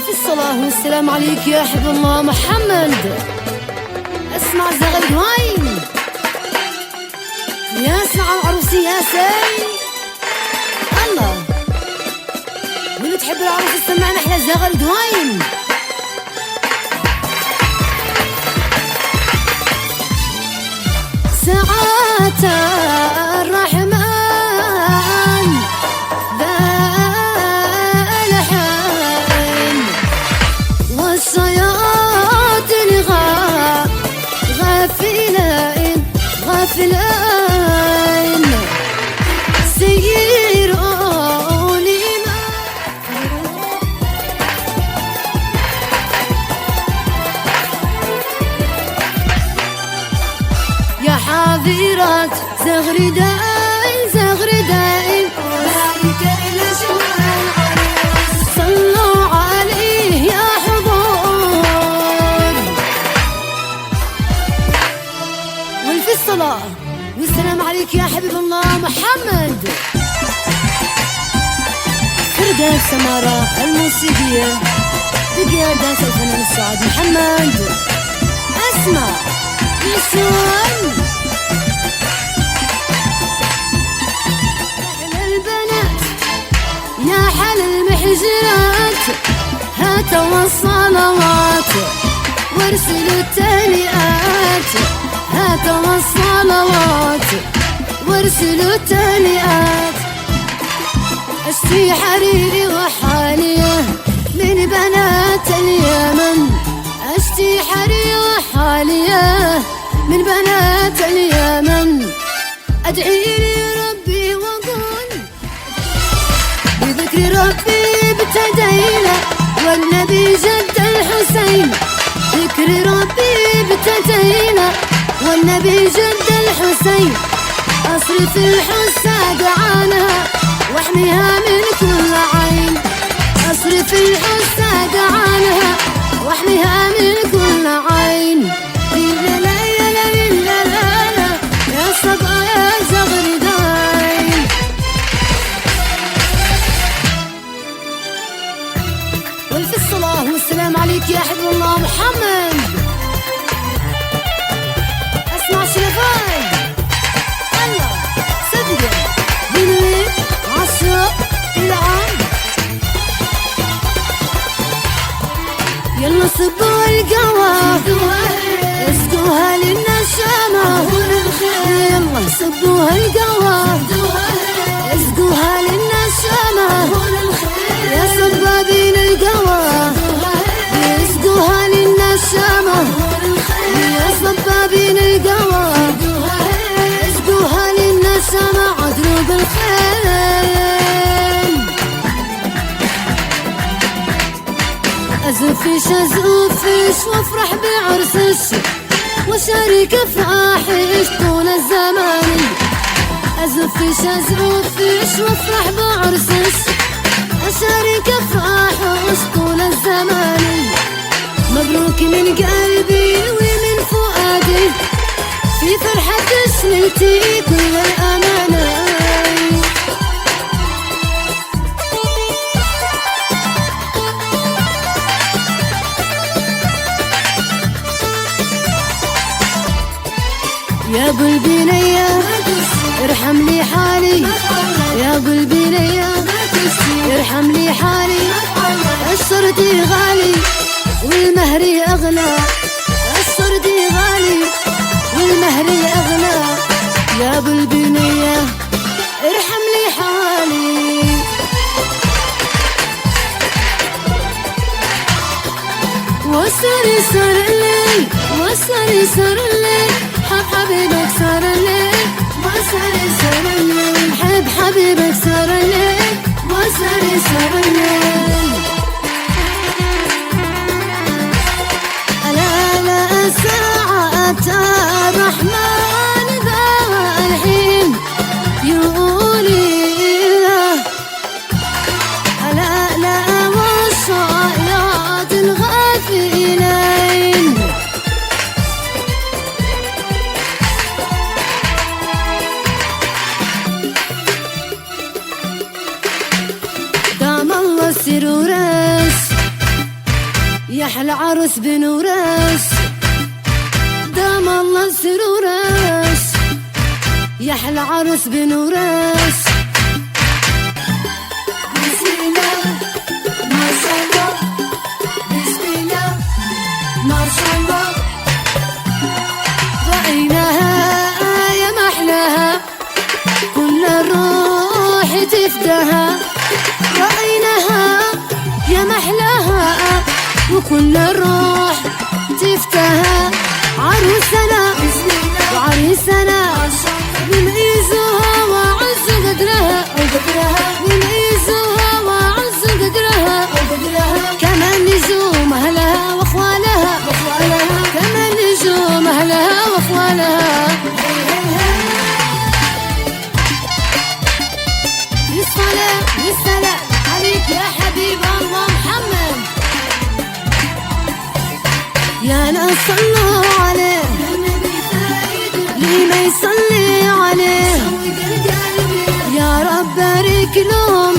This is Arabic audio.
والف الصلاة والسلام عليك يا حب الله محمد. اسمع زغل وين يا اسمع العروسي يا سي الله، من تحب العروس تسمعنا احلى زغل دوين. ساعات الرحمن ذا الحين والشياطين غافلين غافلين سيروني يا حاضرات زغري داين زغري داين صلوا عليه يا حضور والف الصلاة والسلام عليك يا حبيب الله محمد. فرقة سمارة الموسيقية بقيادة الفنان السعد محمد. اسمع يسون البنات يا حل المحجرات هاتوا الصلوات وارسلوا التهنئات، هاتوا الصلوات وارسلوا التهنئات. اشتي حريري وحاليه من بنات اليمن، اشتي حريري وحاليه من بنات اليمن. ادعي لي ربي واقول بذكر ربي ابتدينا والنبي جد الحسين، ذكر ربي ابتدينا والنبي جد الحسين. اصرف الحساد عنها واحميها من كل عين، اصرف الحساد عنها واحميها من كل عين. ليلا ليلا ليلا لا يا صبا يا زغر داين. والف الصلاة والسلام عليك يا حبيب الله محمد. اسمع شلفاي الله صدقة بنوي عشرة العام. يلا صبوا القهوة اسقوها للنشامة، يلا صبوها القهوة اسقوها للنشامة. يا صبابين القهوة اسقوها للنشامة، يا صبابين القهوة اسقوها للنشامة. عدلوا بالخيل أزوفش أزوفش وافرح بعرسش وشارك افراحش طول الزمان. أزوفش أزوفش وافرح بعرسش أشارك افراحش طول الزمان. مبروك من قلبي ومن فؤادي في فرحة شملتي كل الأمانة. يا ابو البنية ارحم لي حالي، يا ابو البنية ارحم لي حالي. الشردي غالي والمهري اغلى، الشردي غالي والمهري اغلى. يا ابو البنية ارحم لي حالي. وسري سر الليل وسري سر الليل حب حبيبك سر الليل وسري سر الليل حب حبيبك سر الليل وسري سر الليل. لا لا ساعة الرحمن ذا الحين يقولي لا لا والشياط الغافلين. دام الله سرورش أحلى عروس بنورس دام الله سرورس، يا أحلى عروس بنورس. بسم الله ما شاء الله، بسم الله ما شاء الله. رأيناها يا محلاها كل الروح تفداها، رأيناها يا محلاها وكل الروح تفتها. عروسنا وعريسنا نميزها وعز قدرها، نميزها وعز قدرها، كمان نجوم أهلها وأخوالها، كمان نجوم أهلها وأخوالها. بالصلاة والسلام عليك يا حبيب الله محمد، يا ناس صلوا عليه لي ما يصلي عليه، يا رب بارك لهم